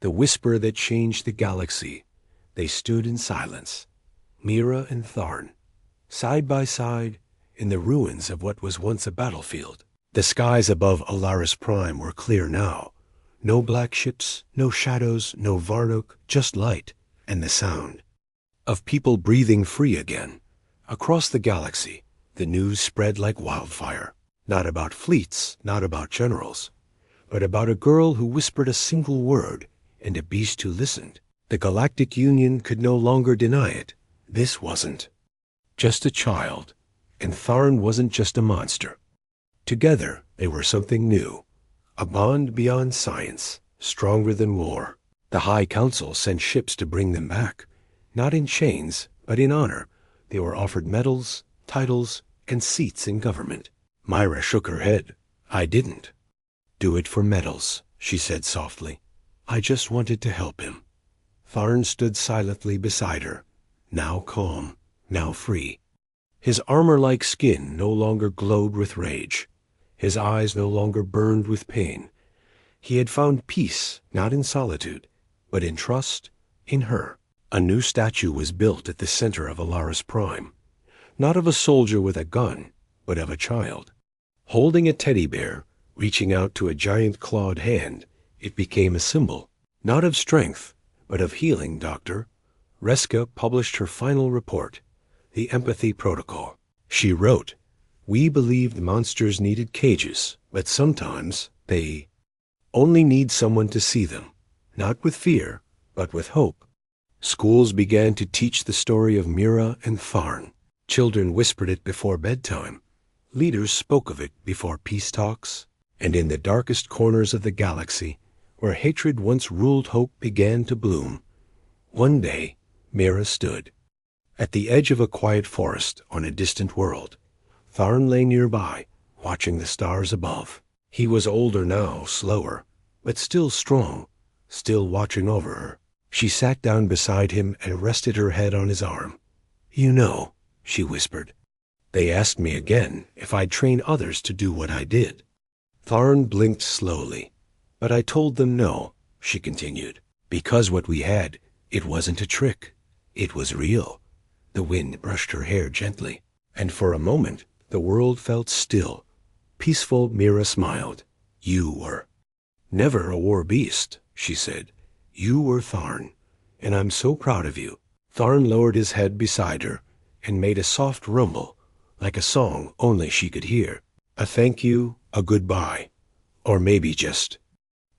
The whisper that changed the galaxy. They stood in silence, Mira and Tharn, side by side in the ruins of what was once a battlefield. The skies above Alaris Prime were clear now. No black ships, no shadows, no Varnuk, just light and the sound of people breathing free again. Across the galaxy, the news spread like wildfire. Not about fleets, not about generals, but about a girl who whispered a single word and a beast who listened. The Galactic Union could no longer deny it. This wasn't just a child, and Tharn wasn't just a monster. Together, they were something new, a bond beyond science, stronger than war. The High Council sent ships to bring them back, not in chains, but in honor. They were offered medals, titles, and seats in government. Mira shook her head. I didn't do it for medals, she said softly. I just wanted to help him. Tharn stood silently beside her, now calm, now free. His armor-like skin no longer glowed with rage. His eyes no longer burned with pain. He had found peace, not in solitude, but in trust, in her. A new statue was built at the center of Alaris Prime, not of a soldier with a gun, but of a child. Holding a teddy bear, reaching out to a giant clawed hand, it became a symbol, not of strength, but of healing, Doctor. Reska published her final report, the Empathy Protocol. She wrote, "We believed monsters needed cages, but sometimes they only need someone to see them, not with fear, but with hope." Schools began to teach the story of Mira and Tharn. Children whispered it before bedtime. Leaders spoke of it before peace talks. And in the darkest corners of the galaxy, where hatred once ruled, hope began to bloom. One day, Mira stood at the edge of a quiet forest on a distant world. Tharn lay nearby, watching the stars above. He was older now, slower, but still strong, still watching over her. She sat down beside him and rested her head on his arm. "You know," she whispered, "they asked me again if I'd train others to do what I did." Tharn blinked slowly. "But I told them no," she continued, "because what we had, it wasn't a trick. It was real." The wind brushed her hair gently, and for a moment the world felt still. Peaceful. Mira smiled. "You were never a war beast," she said. "You were Tharn, and I'm so proud of you." Tharn lowered his head beside her and made a soft rumble, like a song only she could hear. A thank you, a goodbye, or maybe just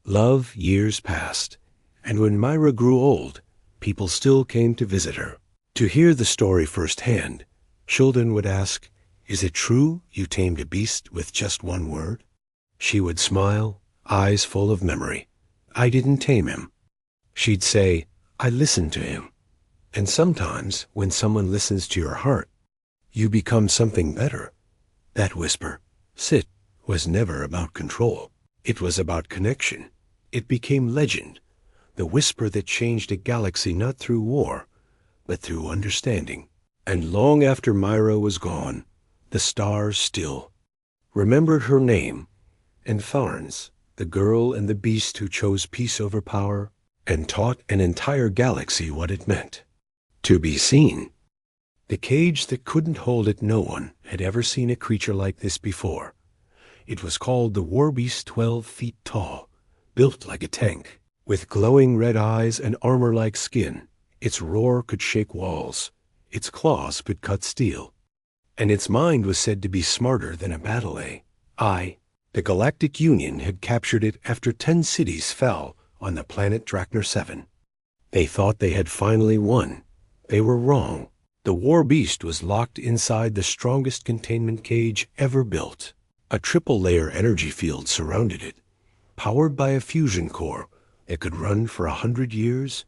love. Years passed, and when Mira grew old, people still came to visit her. To hear the story firsthand, children would ask, "Is it true you tamed a beast with just one word?" She would smile, eyes full of memory. "I didn't tame him." She'd say, "I listened to him." And sometimes, when someone listens to your heart, you become something better. That whisper, "Sit," was never about control. It was about connection. It became legend, the whisper that changed a galaxy not through war, but through understanding. And long after Mira was gone, the stars still remembered her name, and Tharn's, the girl and the beast who chose peace over power, and taught an entire galaxy what it meant to be seen. The cage that couldn't hold it. No one had ever seen a creature like this before. It was called the Warbeast, 12 feet tall, built like a tank, with glowing red eyes and armor-like skin. Its roar could shake walls. Its claws could cut steel. And its mind was said to be smarter than a battle AI. The Galactic Union had captured it after 10 cities fell on the planet Drachner 7. They thought they had finally won. They were wrong. The Warbeast was locked inside the strongest containment cage ever built. A triple-layer energy field surrounded it, powered by a fusion core that could run for 100 years.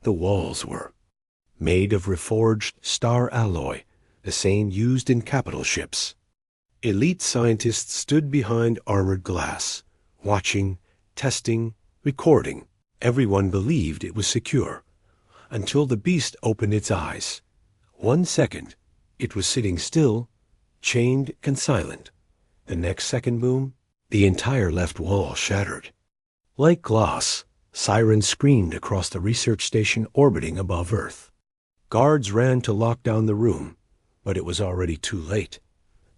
The walls were made of reforged star alloy, the same used in capital ships. Elite scientists stood behind armored glass, watching, testing, recording. Everyone believed it was secure, until the beast opened its eyes. 1 second, it was sitting still, chained and silent. The next second, boom, the entire left wall shattered. Like glass, Sirens screamed across the research station orbiting above Earth. Guards ran to lock down the room, but it was already too late.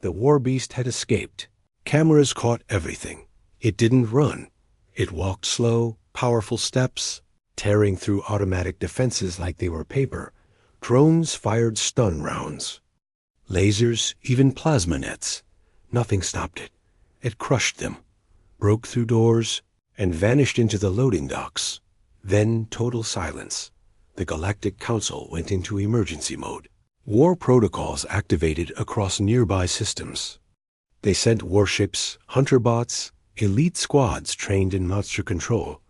The Warbeast had escaped. Cameras caught everything. It didn't run. It walked slow, powerful steps, tearing through automatic defenses like they were paper. Drones fired stun rounds. Lasers, even plasma nets. Nothing stopped it. It crushed them, broke through doors, and vanished into the loading docks. Then total silence. The Galactic Council went into emergency mode. War protocols activated across nearby systems. They sent warships, hunter bots, elite squads trained in monster control,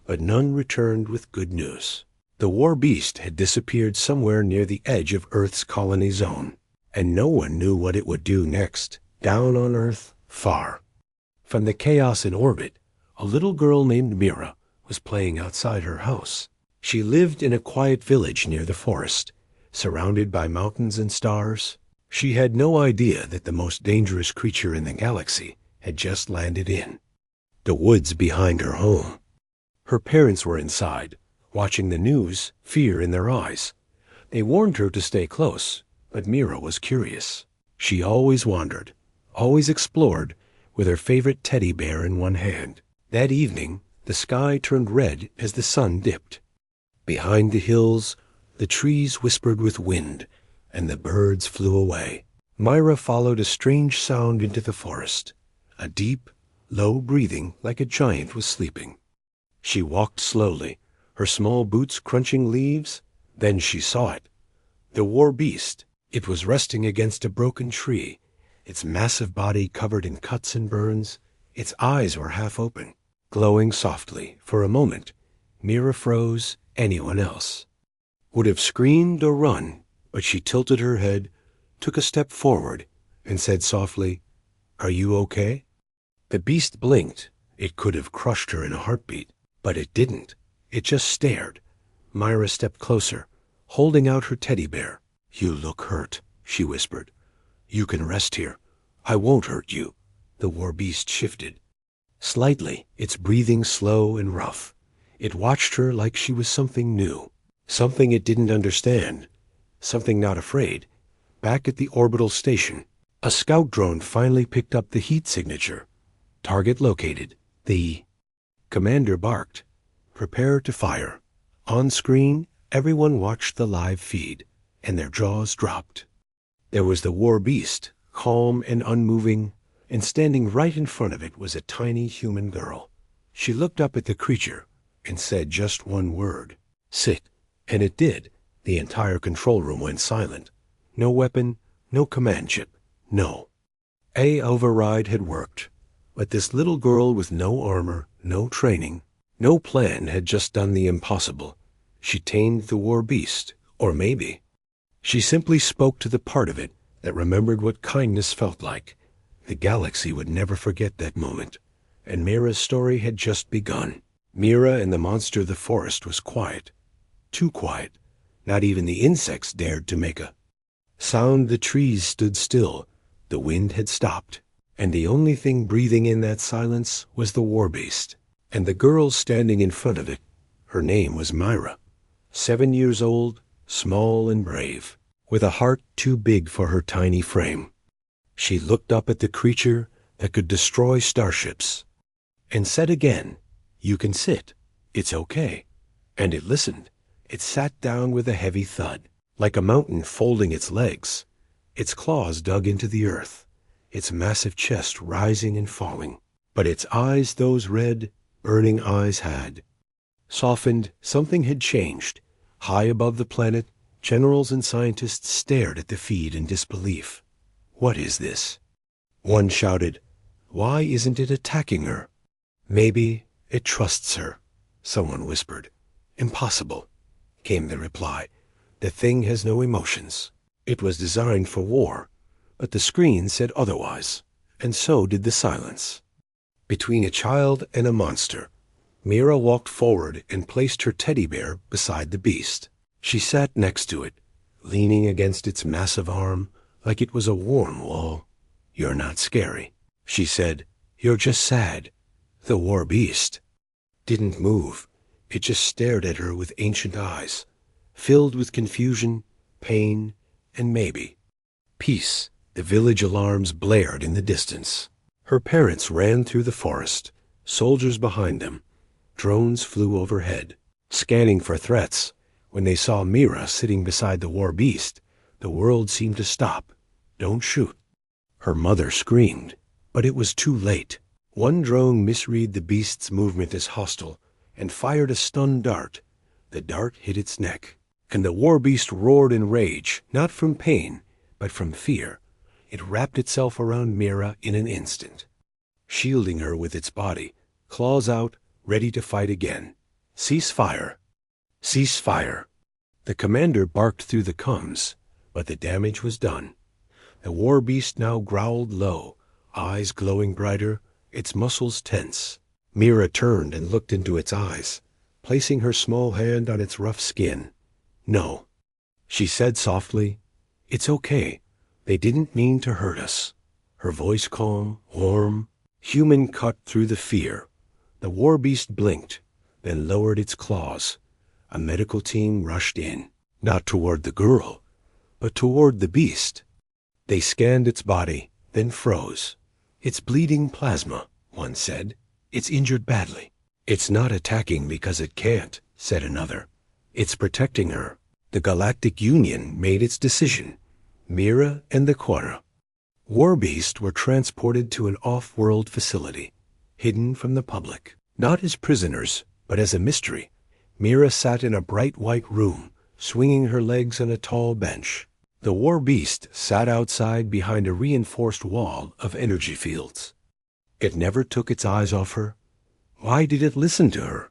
but none returned with good news. The Warbeast had disappeared somewhere near the edge of Earth's colony zone, and no one knew what it would do next, down on Earth, far. From the chaos in orbit, a little girl named Mira was playing outside her house. She lived in a quiet village near the forest, surrounded by mountains and stars. She had no idea that the most dangerous creature in the galaxy had just landed in the woods behind her home. Her parents were inside, watching the news, fear in their eyes. They warned her to stay close, but Mira was curious. She always wandered, always explored, with her favorite teddy bear in one hand. That evening, the sky turned red as the sun dipped. Behind the hills, the trees whispered with wind, and the birds flew away. Mira followed a strange sound into the forest, a deep, low breathing like a giant was sleeping. She walked slowly, her small boots crunching leaves. Then she saw it. The Warbeast. It was resting against a broken tree, its massive body covered in cuts and burns. Its eyes were half open, glowing softly. For a moment, Mira froze. Anyone else would have screamed or run, but she tilted her head, took a step forward, and said softly, "Are you okay?" The beast blinked. It could have crushed her in a heartbeat, but it didn't. It just stared. Mira stepped closer, holding out her teddy bear. "You look hurt," she whispered. "You can rest here. I won't hurt you." The Warbeast shifted slightly, its breathing slow and rough. It watched her like she was something new, something it didn't understand, something not afraid. Back at the orbital station, a scout drone finally picked up the heat signature. Target located. The commander barked, "Prepare to fire." On screen, everyone watched the live feed, and their jaws dropped. There was the Warbeast, calm and unmoving, and standing right in front of it was a tiny human girl. She looked up at the creature and said just one word, "Sit." And it did. The entire control room went silent. No weapon, no command chip, no. A override had worked, but this little girl with no armor, no training, no plan had just done the impossible. She tamed the Warbeast, or maybe she simply spoke to the part of it that remembered what kindness felt like. The galaxy would never forget that moment, and Mira's story had just begun. Mira and the monster of the forest was quiet. Too quiet. Not even the insects dared to make a sound. The trees stood still. The wind had stopped. And the only thing breathing in that silence was the Warbeast. And the girl standing in front of it. Her name was Mira. 7 years old, small and brave, with a heart too big for her tiny frame. She looked up at the creature that could destroy starships, and said again, "You can sit. It's okay." And it listened. It sat down with a heavy thud, like a mountain folding its legs. Its claws dug into the earth, its massive chest rising and falling. But its eyes, those red, burning eyes had softened. Something had changed. High above the planet, generals and scientists stared at the feed in disbelief. "What is this?" One shouted, "Why isn't it attacking her?" "Maybe it trusts her," someone whispered. "Impossible," came the reply. "The thing has no emotions. It was designed for war." But the screen said otherwise, and so did the silence. Between a child and a monster, Mira walked forward and placed her teddy bear beside the beast. She sat next to it, leaning against its massive arm like it was a warm wall. "You're not scary," she said. "You're just sad." The Warbeast didn't move. It just stared at her with ancient eyes, filled with confusion, pain, and maybe peace. The village alarms blared in the distance. Her parents ran through the forest, soldiers behind them. Drones flew overhead, scanning for threats. When they saw Mira sitting beside the Warbeast, the world seemed to stop. "Don't shoot." Her mother screamed, but it was too late. One drone misread the beast's movement as hostile and fired a stun dart. The dart hit its neck, and the Warbeast roared in rage, not from pain, but from fear. It wrapped itself around Mira in an instant, shielding her with its body, claws out, ready to fight again. "Cease fire! Cease fire!" The commander barked through the comms, but the damage was done. The Warbeast now growled low, eyes glowing brighter, its muscles tense. Mira turned and looked into its eyes, placing her small hand on its rough skin. "No," she said softly. "It's okay. They didn't mean to hurt us." Her voice calm, warm, human, cut through the fear. The Warbeast blinked, then lowered its claws. A medical team rushed in, not toward the girl, but toward the beast. They scanned its body, then froze. "It's bleeding plasma," one said. "It's injured badly." "It's not attacking because it can't," said another. "It's protecting her." The Galactic Union made its decision. Mira and the Quara Warbeast were transported to an off-world facility, hidden from the public. Not as prisoners, but as a mystery. Mira sat in a bright white room, swinging her legs on a tall bench. The Warbeast sat outside behind a reinforced wall of energy fields. It never took its eyes off her. Why did it listen to her?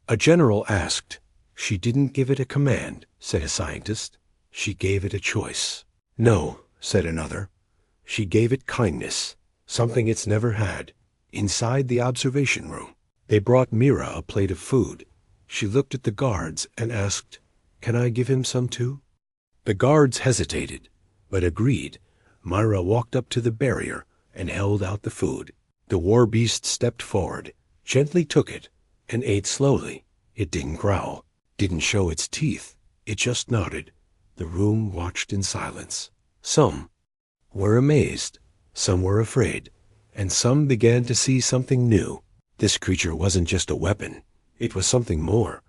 A general asked. "She didn't give it a command," said a scientist. "She gave it a choice." "No," said another. "She gave it kindness, something it's never had." Inside the observation room, they brought Mira a plate of food. She looked at the guards and asked, "Can I give him some too?" The guards hesitated, but agreed. Mira walked up to the barrier and held out the food. The Warbeast stepped forward, gently took it, and ate slowly. It didn't growl, didn't show its teeth. It just nodded. The room watched in silence. Some were amazed, some were afraid, and some began to see something new. This creature wasn't just a weapon. It was something more.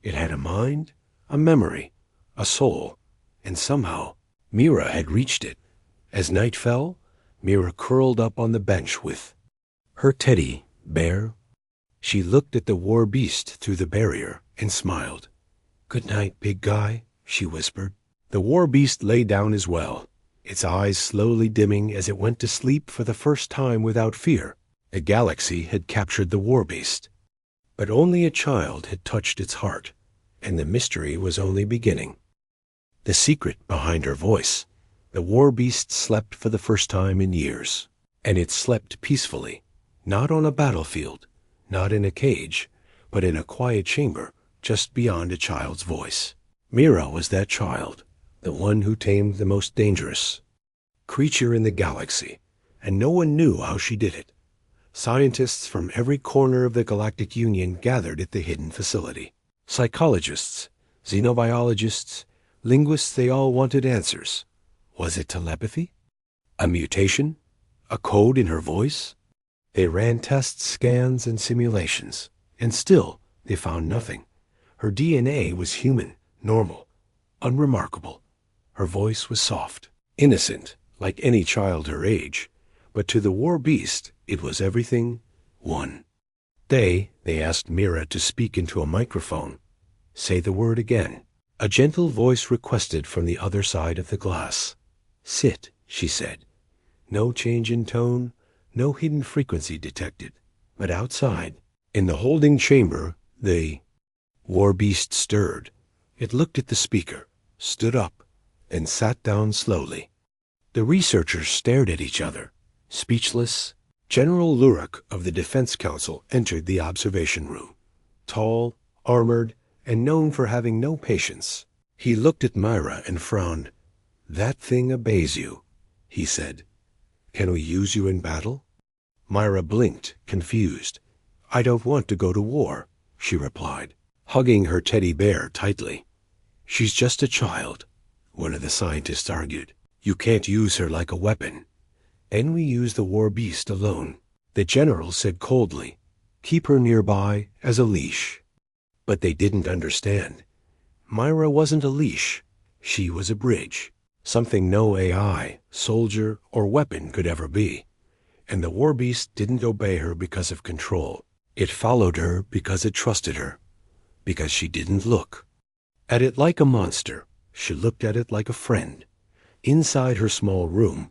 It had a mind, a memory, a soul, and somehow Mira had reached it. As night fell, Mira curled up on the bench with her teddy bear. She looked at the Warbeast through the barrier and smiled. "Good night, big guy," she whispered. The Warbeast lay down as well, its eyes slowly dimming as it went to sleep for the first time without fear. The galaxy had captured the Warbeast, but only a child had touched its heart, and the mystery was only beginning. The secret behind her voice. The Warbeast slept for the first time in years, and it slept peacefully, not on a battlefield, not in a cage, but in a quiet chamber just beyond a child's voice. Mira was that child, the one who tamed the most dangerous creature in the galaxy, and no one knew how she did it. Scientists from every corner of the Galactic Union gathered at the hidden facility. Psychologists, xenobiologists, linguists, they all wanted answers. Was it telepathy? A mutation? A code in her voice? They ran tests, scans, and simulations, and still they found nothing. Her DNA was human, normal, unremarkable. Her voice was soft, innocent, like any child her age. But to the Warbeast, it was everything one. They asked Mira to speak into a microphone. Say the word again. A gentle voice requested from the other side of the glass. "Sit," she said. No change in tone, no hidden frequency detected. But outside, in the holding chamber, the Warbeast stirred. It looked at the speaker, stood up, and sat down slowly. The researchers stared at each other, speechless. General Lurak of the Defense Council entered the observation room, tall, armored, and known for having no patience. He looked at Mira and frowned. "That thing obeys you," he said. "Can we use you in battle?" Mira blinked, confused. "I don't want to go to war," she replied. hugging her teddy bear tightly. "She's just a child," one of the scientists argued. "You can't use her like a weapon." "And we use the Warbeast alone," the general said coldly. "Keep her nearby as a leash." But they didn't understand. Mira wasn't a leash. She was a bridge, something no AI, soldier, or weapon could ever be. And the Warbeast didn't obey her because of control. It followed her because it trusted her, because she didn't look at it like a monster. She looked at it like a friend. Inside her small room,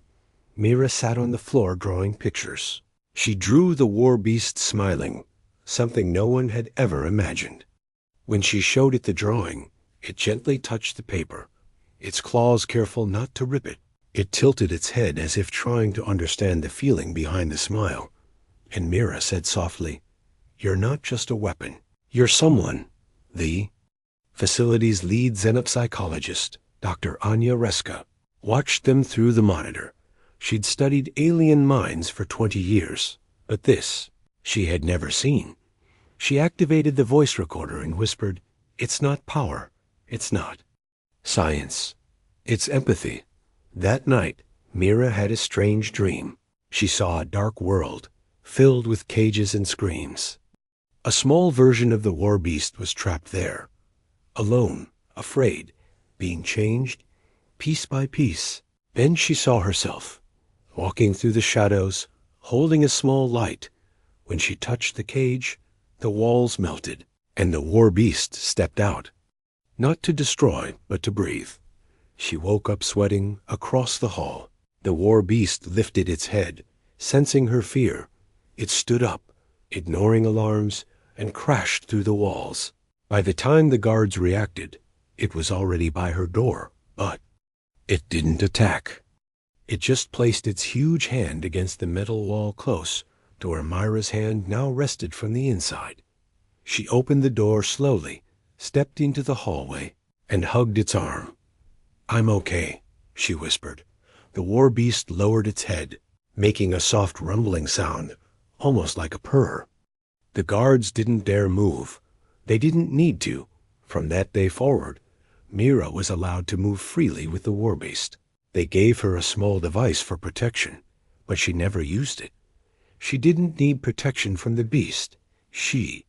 Mira sat on the floor drawing pictures. She drew the Warbeast smiling, something no one had ever imagined. When she showed it the drawing, it gently touched the paper, its claws careful not to rip it. It tilted its head as if trying to understand the feeling behind the smile. And Mira said softly, "You're not just a weapon. You're someone." The facility's lead xenopsychologist, Dr. Anya Reska, watched them through the monitor. She'd studied alien minds for 20 years, but this she had never seen. She activated the voice recorder and whispered, "It's not power. It's not science. It's empathy." That night, Mira had a strange dream. She saw a dark world, filled with cages and screams. A small version of the Warbeast was trapped there, alone, afraid, being changed, piece by piece. Then she saw herself, walking through the shadows, holding a small light. When she touched the cage, the walls melted, and the Warbeast stepped out. Not to destroy, but to breathe. She woke up sweating across the hall. The Warbeast lifted its head, sensing her fear. It stood up, ignoring alarms, and crashed through the walls. By the time the guards reacted, it was already by her door, but it didn't attack. It just placed its huge hand against the metal wall close to where Mira's hand now rested from the inside. She opened the door slowly, stepped into the hallway, and hugged its arm. "I'm okay," she whispered. The Warbeast lowered its head, making a soft rumbling sound, almost like a purr. The guards didn't dare move. They didn't need to. From that day forward, Mira was allowed to move freely with the Warbeast. They gave her a small device for protection, but she never used it. She didn't need protection from the beast. She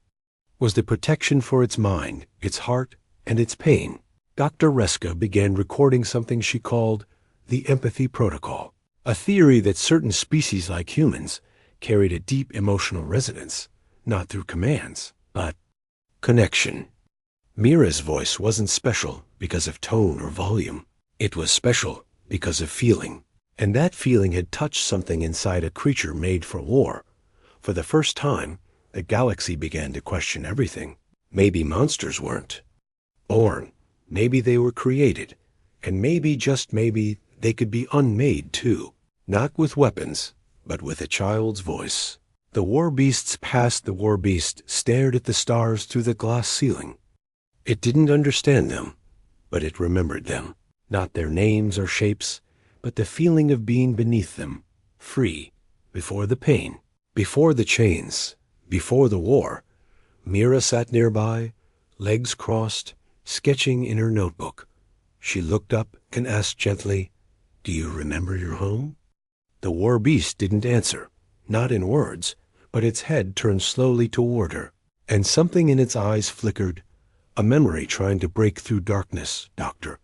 was the protection for its mind, its heart, and its pain. Dr. Reska began recording something she called the empathy protocol, a theory that certain species like humans carried a deep emotional resonance, not through commands, but connection. Mira's voice wasn't special because of tone or volume. It was special because of feeling, and that feeling had touched something inside a creature made for war. For the first time, the galaxy began to question everything. Maybe monsters weren't born. Maybe they were created, and maybe, just maybe, they could be unmade too. Not with weapons, but with a child's voice. The Warbeasts past the Warbeast stared at the stars through the glass ceiling. It didn't understand them, but it remembered them. Not their names or shapes, but the feeling of being beneath them, free, before the pain, before the chains, before the war. Mira sat nearby, legs crossed, sketching in her notebook. She looked up and asked gently, "Do you remember your home?" The Warbeast didn't answer, not in words, but its head turned slowly toward her, and something in its eyes flickered, a memory trying to break through darkness. Dr.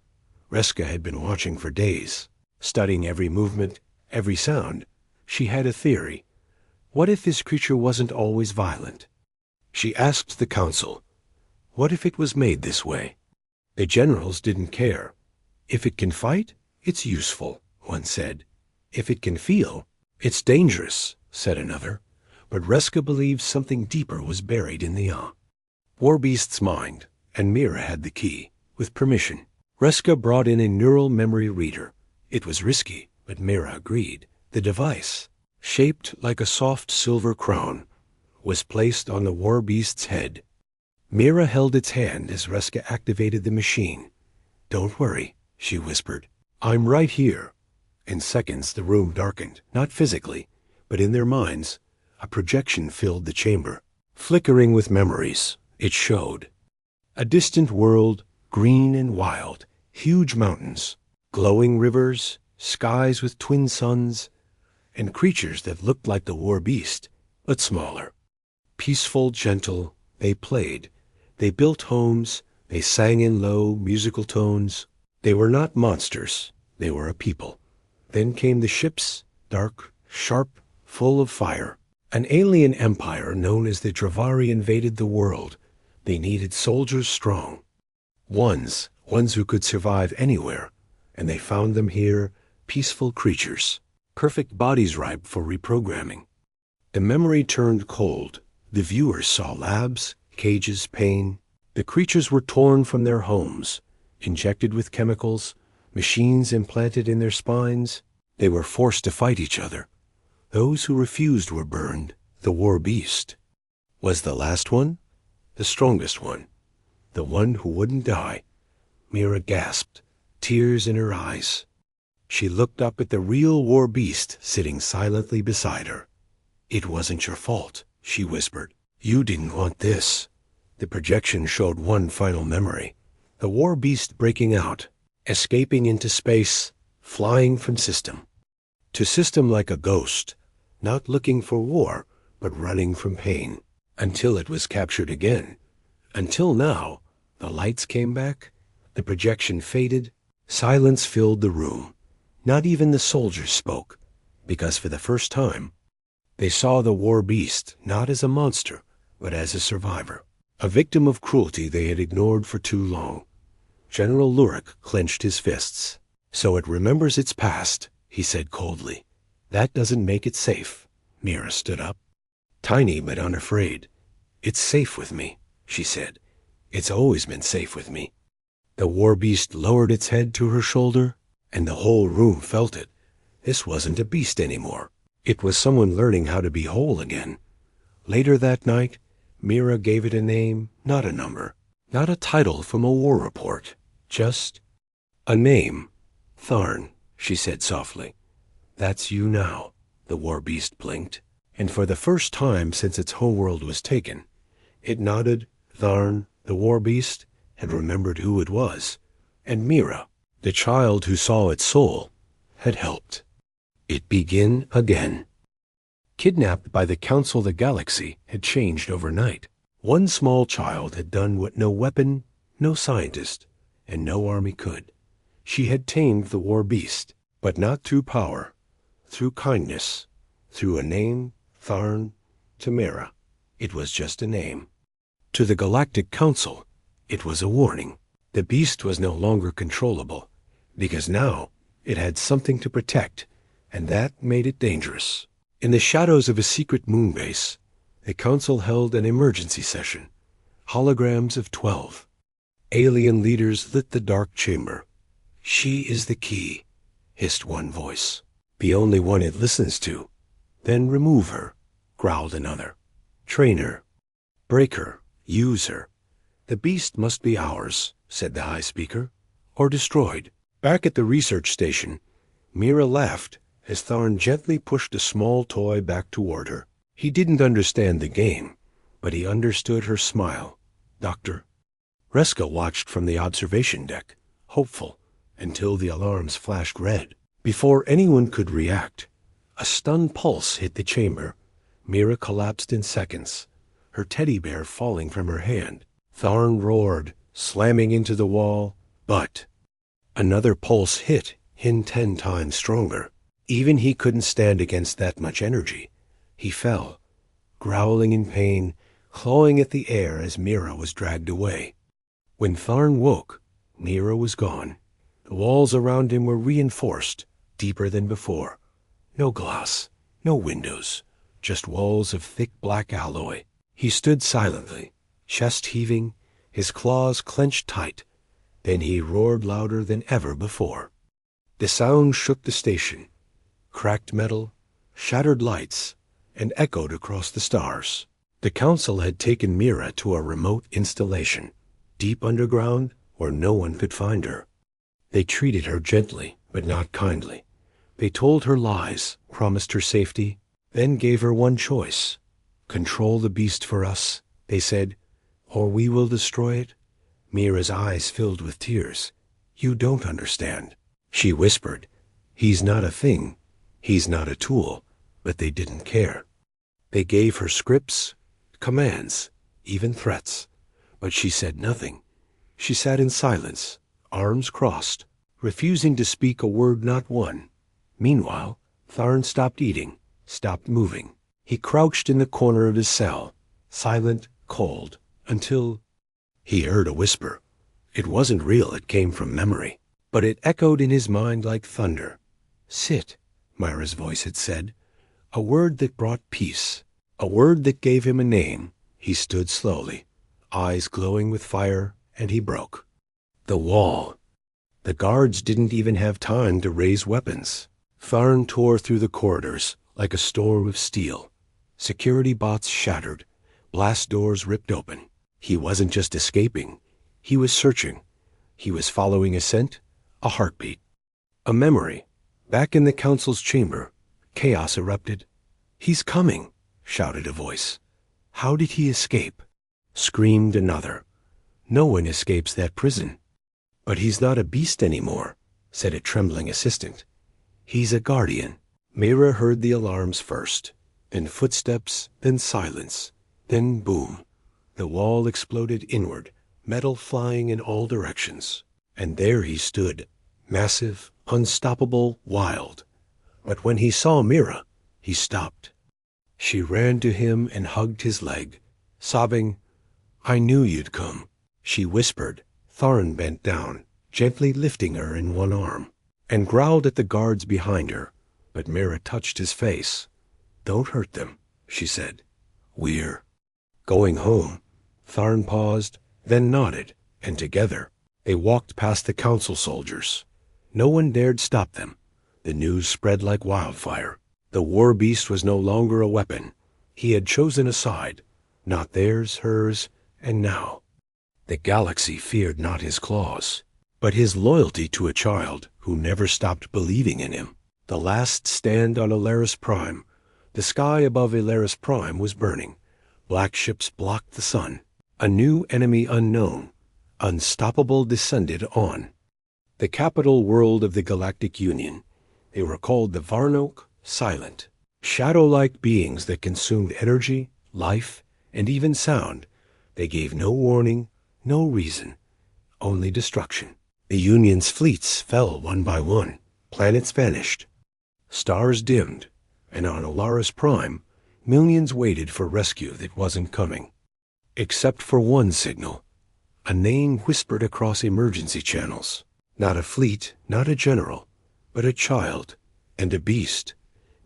Reska had been watching for days, studying every movement, every sound. She had a theory. What if this creature wasn't always violent? She asked the council, what if it was made this way? The generals didn't care. If it can fight, it's useful, one said. If it can feel, it's dangerous, said another. But Reska believed something deeper was buried in the Warbeast's mind, and Mira had the key, with permission. Reska brought in a neural memory reader. It was risky, but Mira agreed. The device, shaped like a soft silver crown, was placed on the Warbeast's head. Mira held its hand as Reska activated the machine. "Don't worry," she whispered. "I'm right here." In seconds the room darkened, not physically, but in their minds. A projection filled the chamber. Flickering with memories, it showed A distant world, green and wild, huge mountains, glowing rivers, skies with twin suns, and creatures that looked like the Warbeast, but smaller. Peaceful, gentle, they played. They built homes, they sang in low, musical tones. They were not monsters, they were a people. Then came the ships, dark, sharp, full of fire. An alien empire known as the Dravari invaded the world. They needed soldiers strong. Ones who could survive anywhere, and they found them here, peaceful creatures, perfect bodies ripe for reprogramming. The memory turned cold. The viewers saw labs, cages, pain. The creatures were torn from their homes, injected with chemicals, machines implanted in their spines. They were forced to fight each other. Those who refused were burned. The Warbeast was the last one, the strongest one, the one who wouldn't die. Mira gasped, tears in her eyes. She looked up at the real Warbeast sitting silently beside her. "It wasn't your fault," she whispered. "You didn't want this." The projection showed one final memory. The Warbeast breaking out, escaping into space, flying from system to system like a ghost, not looking for war, but running from pain, until it was captured again. Until now, the lights came back, the projection faded, silence filled the room. Not even the soldiers spoke, because for the first time, they saw the Warbeast not as a monster, but as a survivor, a victim of cruelty they had ignored for too long. General Lurik clenched his fists. "So it remembers its past," he said coldly. "That doesn't make it safe." Mira stood up, tiny but unafraid. "It's safe with me," she said. "It's always been safe with me." The Warbeast lowered its head to her shoulder, and the whole room felt it. This wasn't a beast anymore. It was someone learning how to be whole again. Later that night, Mira gave it a name, not a number, not a title from a war report, just a name. "Tharn," she said softly. "That's you now," the Warbeast blinked, and for the first time since its homeworld was taken, it nodded. Tharn, the Warbeast, had remembered who it was, and Mira, the child who saw its soul, had helped it begin again. Kidnapped by the Council of the Galaxy had changed overnight. One small child had done what no weapon, no scientist, and no army could. She had tamed the Warbeast, but not through power, through kindness, through a name. Tharn. To Mira, it was just a name. To the Galactic Council, it was a warning. The beast was no longer controllable, because now it had something to protect, and that made it dangerous. In the shadows of a secret moon base, the Council held an emergency session. Holograms of 12. Alien leaders lit the dark chamber. "She is the key," hissed one voice. "The only one it listens to." "Then remove her," growled another. "Train her. Break her. Use her. The beast must be ours," said the High Speaker, "or destroyed." Back at the research station, Mira laughed as Tharn gently pushed a small toy back toward her. He didn't understand the game, but he understood her smile. "Doctor." Reska watched from the observation deck, hopeful, until the alarms flashed red. Before anyone could react, a stunned pulse hit the chamber. Mira collapsed in seconds, her teddy bear falling from her hand. Tharn roared, slamming into the wall, but another pulse hit him 10 times stronger. Even he couldn't stand against that much energy. He fell, growling in pain, clawing at the air as Mira was dragged away. When Tharn woke, Mira was gone. The walls around him were reinforced, deeper than before. No glass, no windows, just walls of thick black alloy. He stood silently, chest heaving, his claws clenched tight. Then he roared louder than ever before. The sound shook the station, cracked metal, shattered lights, and echoed across the stars. The Council had taken Mira to a remote installation, deep underground where no one could find her. They treated her gently, but not kindly. They told her lies, promised her safety, then gave her one choice. "Control the beast for us," they said, "or we will destroy it. Mira's eyes filled with tears. "You don't understand," she whispered. "He's not a thing. He's not a tool." But they didn't care. They gave her scripts, commands, even threats. But she said nothing. She sat in silence, arms crossed, refusing to speak a word, not one. Meanwhile, Tharn stopped eating, stopped moving. He crouched in the corner of his cell, silent, cold, until he heard a whisper. It wasn't real, it came from memory, but it echoed in his mind like thunder. "Sit," Mira's voice had said. A word that brought peace, a word that gave him a name. He stood slowly, eyes glowing with fire, and he broke. The wall. The guards didn't even have time to raise weapons. Tharn tore through the corridors like a storm of steel. Security bots shattered, blast doors ripped open. He wasn't just escaping. He was searching. He was following a scent, a heartbeat, a memory. Back in the council's chamber, chaos erupted. "He's coming," shouted a voice. "How did he escape?" Screamed another. "No one escapes that prison." "But he's not a beast anymore," said a trembling assistant. "He's a guardian." Mira heard the alarms first, then footsteps, then silence, then boom. The wall exploded inward, metal flying in all directions. And there he stood, massive, unstoppable, wild. But when he saw Mira, he stopped. She ran to him and hugged his leg, sobbing, "I knew you'd come," she whispered. Tharn bent down, gently lifting her in one arm, and growled at the guards behind her. But Mira touched his face. "Don't hurt them," she said. "We're going home." Tharn paused, then nodded, and together they walked past the council soldiers. No one dared stop them. The news spread like wildfire. The Warbeast was no longer a weapon. He had chosen a side, not theirs, hers, and now. The galaxy feared not his claws, but his loyalty to a child who never stopped believing in him. The last stand on Alaris Prime. The sky above Alaris Prime was burning. Black ships blocked the sun. A new enemy unknown, unstoppable, descended on. The capital world of the Galactic Union. They were called the Varnoke, silent, shadow-like beings that consumed energy, life, and even sound. They gave no warning, no reason, only destruction. The Union's fleets fell one by one. Planets vanished. Stars dimmed, and on Alaris Prime, millions waited for rescue that wasn't coming. Except for one signal, a name whispered across emergency channels. Not a fleet, not a general, but a child and a beast.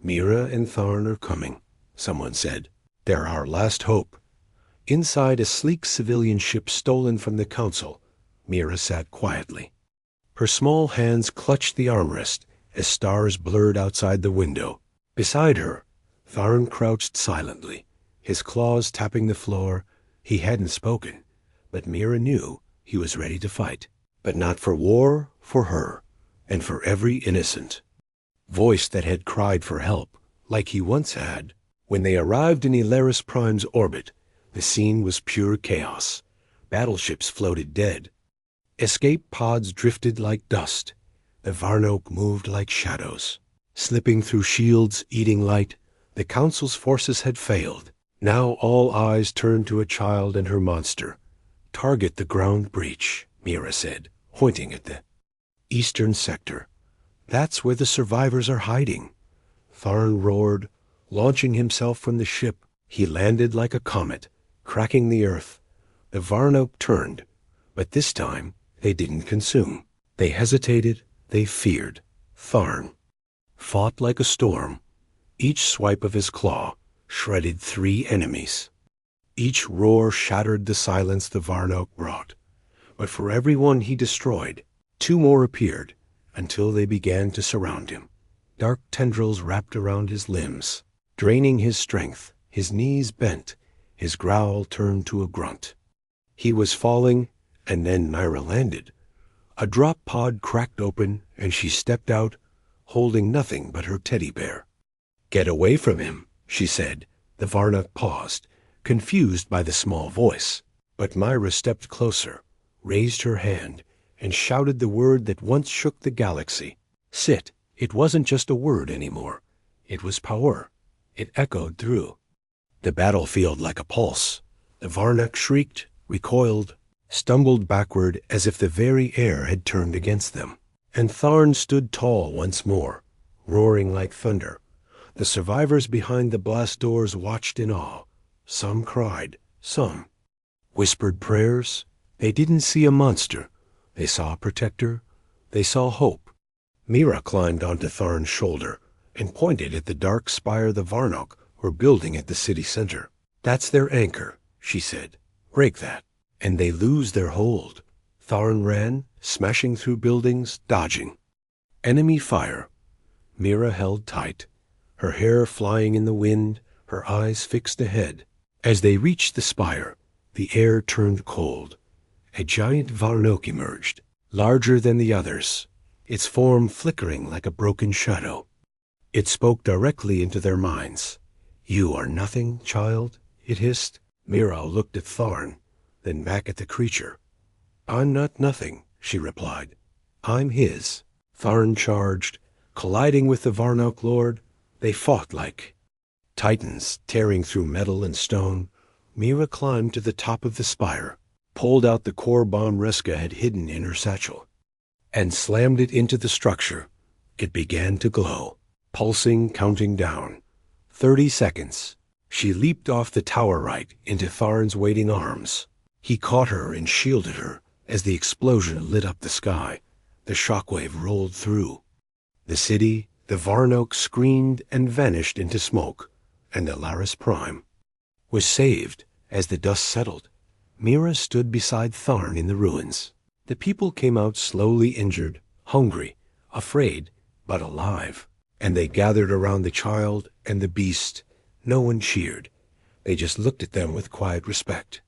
"Mira and Tharn are coming," someone said. "They're our last hope." Inside a sleek civilian ship stolen from the council, Mira sat quietly. Her small hands clutched the armrest as stars blurred outside the window. Beside her, Tharn crouched silently, his claws tapping the floor. He hadn't spoken, but Mira knew he was ready to fight. But not for war, for her, and for every innocent voice that had cried for help, like he once had. When they arrived in Alaris Prime's orbit, the scene was pure chaos. Battleships floated dead. Escape pods drifted like dust. The Varnoke moved like shadows, slipping through shields, eating light. The Council's forces had failed. Now all eyes turned to a child and her monster. "Target the ground breach," Mira said, pointing at the eastern sector. "That's where the survivors are hiding." Tharn roared, launching himself from the ship. He landed like a comet, cracking the earth. The Varnoke turned, but this time they didn't consume. They hesitated, they feared. Tharn fought like a storm. Each swipe of his claw shredded 3 enemies. Each roar shattered the silence the Varnoke brought. But for every one he destroyed, 2 more appeared, until they began to surround him. Dark tendrils wrapped around his limbs, draining his strength. His knees bent, his growl turned to a grunt. He was falling, and then Mira landed. A drop pod cracked open, and she stepped out, holding nothing but her teddy bear. "Get away from him," she said. The Varnoke paused, confused by the small voice. But Mira stepped closer, raised her hand, and shouted the word that once shook the galaxy. Sit. It wasn't just a word anymore. It was power. It echoed through the battlefield like a pulse. The Varnak shrieked, recoiled, stumbled backward as if the very air had turned against them. And Tharn stood tall once more, roaring like thunder. The survivors behind the blast doors watched in awe. Some cried, some whispered prayers. They didn't see a monster. They saw a protector. They saw hope. Mira climbed onto Tharn's shoulder and pointed at the dark spire the Varnak were building at the city center. That's their anchor, she said. Break that, and they lose their hold. Tharn ran, smashing through buildings, dodging enemy fire. Mira held tight, her hair flying in the wind, her eyes fixed ahead. As they reached the spire, the air turned cold. A giant Varnak emerged, larger than the others, its form flickering like a broken shadow. It spoke directly into their minds. You are nothing, child, it hissed. Mira looked at Tharn, then back at the creature. I'm not nothing, she replied. I'm his. Tharn charged, colliding with the Varnak Lord. They fought like titans, tearing through metal and stone. Mira climbed to the top of the spire, pulled out the core bomb Reska had hidden in her satchel, and slammed it into the structure. It began to glow, pulsing, counting down. 30 seconds. She leaped off the tower right into Tharn's waiting arms. He caught her and shielded her as the explosion lit up the sky. The shockwave rolled through the city. The Varnak screamed and vanished into smoke, and the Laris Prime was saved. As the dust settled, Mira stood beside Tharn in the ruins. The people came out slowly, injured, hungry, afraid, but alive. And they gathered around the child and the beast. No one cheered. They just looked at them with quiet respect.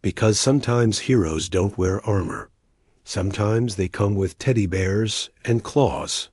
Because sometimes heroes don't wear armor. Sometimes they come with teddy bears and claws.